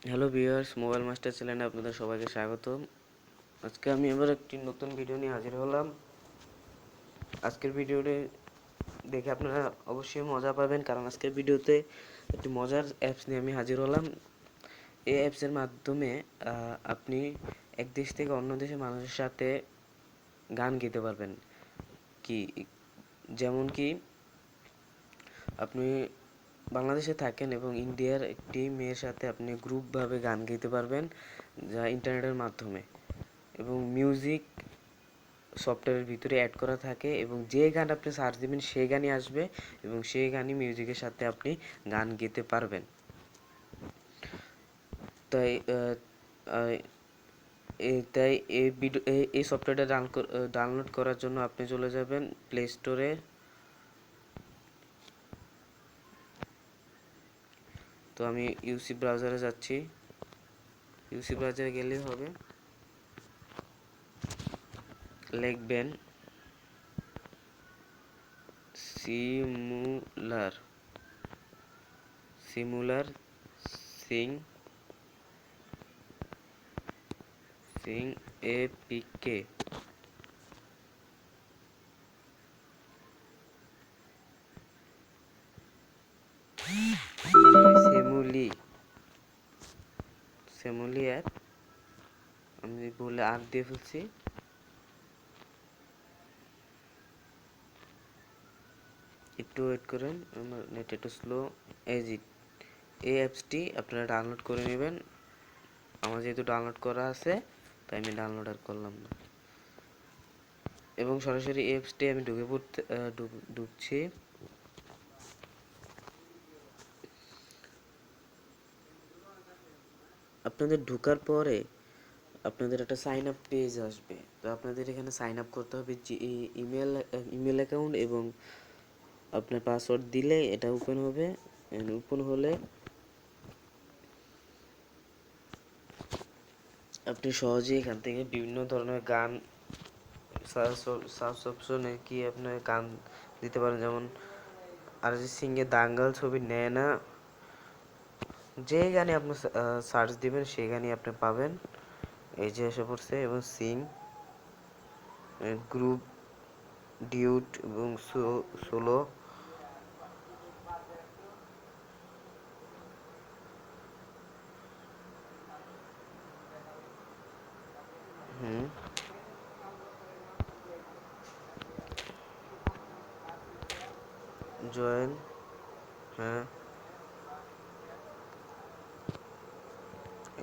Hello viewers, mobile master চ্যানেলে আপনাদের সবাইকে স্বাগতম। আজকে আমি আবার একটি নতুন ভিডিও নিয়ে হাজির হলাম। আজকের ভিডিওটি দেখে আপনারা অবশ্যই মজা পাবেন, কারণ আজকের ভিডিওতে একটি মজার অ্যাপস নিয়ে আমি হাজির হলাম। এই অ্যাপসের মাধ্যমে আপনি এক দেশ থেকে অন্য দেশের মানুষের সাথে গান গাইতে পারবেন। যেমন কি আপনি বাংলাদেশে থাকেন এবং ইন্ডিয়ার একটি মেয়ের সাথে আপনি গ্রুপভাবে গান গাইতে পারবেন, যা ইন্টারনেটের মাধ্যমে, এবং মিউজিক সফটওয়্যারের ভিতরে অ্যাড করা থাকে, এবং যে গান আপনি সার্চ দিবেন সেই গানই আসবে, এবং সেই গানই মিউজিকের সাথে আপনি গান গেতে পারবেন। তাই তাই এই সফটওয়্যারটা ডাউনলোড করার জন্য আপনি চলে যাবেন প্লে স্টোরে। তো আমি ইউসি ব্রাউজারে যাচ্ছি। ইউসি ব্রাউজারে গেলেই হবে, লিখবেন সিমুলার সিং এপিকে। সেমুলি অ্যাপ, আমি বলে আর দিয়ে ফেলছি। একটু ওয়েট করেন, আমার নেট একটু স্লো। এই অ্যাপসটি আপনারা ডাউনলোড করে নেবেন। আমার যেহেতু ডাউনলোড করা আছে তাই আমি ডাউনলোড আর করলাম না, এবং সরাসরি এই অ্যাপসটি আমি ঢুকছি। আপনাদের ঢোকার পরে আপনাদের একটা সাইন আপ পেজ আসবে। তো আপনাদের এখানে সাইন আপ করতে হবে, যে ইমেল অ্যাকাউন্ট এবং আপনার পাসওয়ার্ড দিলে এটা ওপেন হবে। ওপেন হলে আপনি সহজেই এখান থেকে বিভিন্ন ধরনের গান সার্চ অপশনে কি আপনার গান দিতে পারেন, যেমন অরিজিৎ সিং এর দাঙ্গাল ছবি নেয়না, যে গানে আপনি সার্চ দিবেন সেই গানই আপনি পাবেন। এই যে এসে পড়ছে, এবং সিং গ্রুপ, ডিউট এবং সোলো। জয়েন, হ্যাঁ,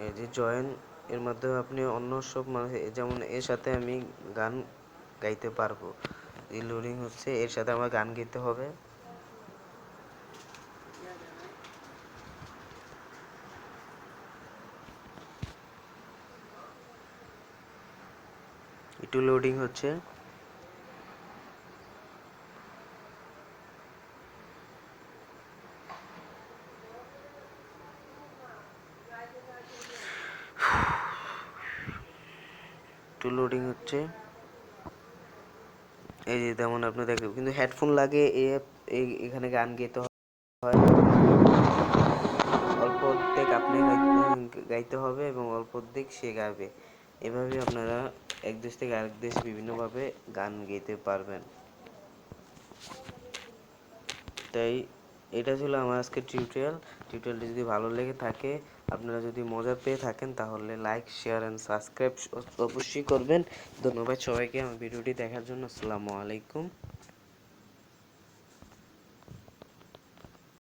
এই যে জয়েন এর মাধ্যমে আপনি অন্য সব মানুষ, যেমন এর সাথে আমি গান গাইতে পারবো। এই লোডিং হচ্ছে, এর সাথে আমার গান গাইতে হবে। একটু লোডিং হচ্ছে। একটু লোডিং হচ্ছে। এই যে তেমন আপনি দেখেন, কিন্তু হেডফোন লাগে এখানে গান গাইতে হয়। অল্প অর্ধেক আপনি গাইতে হবে এবং অল্প অর্ধেক সে গাবে। এভাবে আপনারা এক দেশ থেকে আরেক দেশে বিভিন্নভাবে গান গাইতে পারবেন। তাই এটা ছিল আমার আজকের টিউটোরিয়ালটি যদি ভালো লেগে থাকে, আপনারা যদি মজা পেয়ে থাকেন, তাহলে লাইক, শেয়ার অ্যান্ড সাবস্ক্রাইব অবশ্যই করবেন। ধন্যবাদ সবাইকে আমার ভিডিওটি দেখার জন্য। আসসালামু আলাইকুম।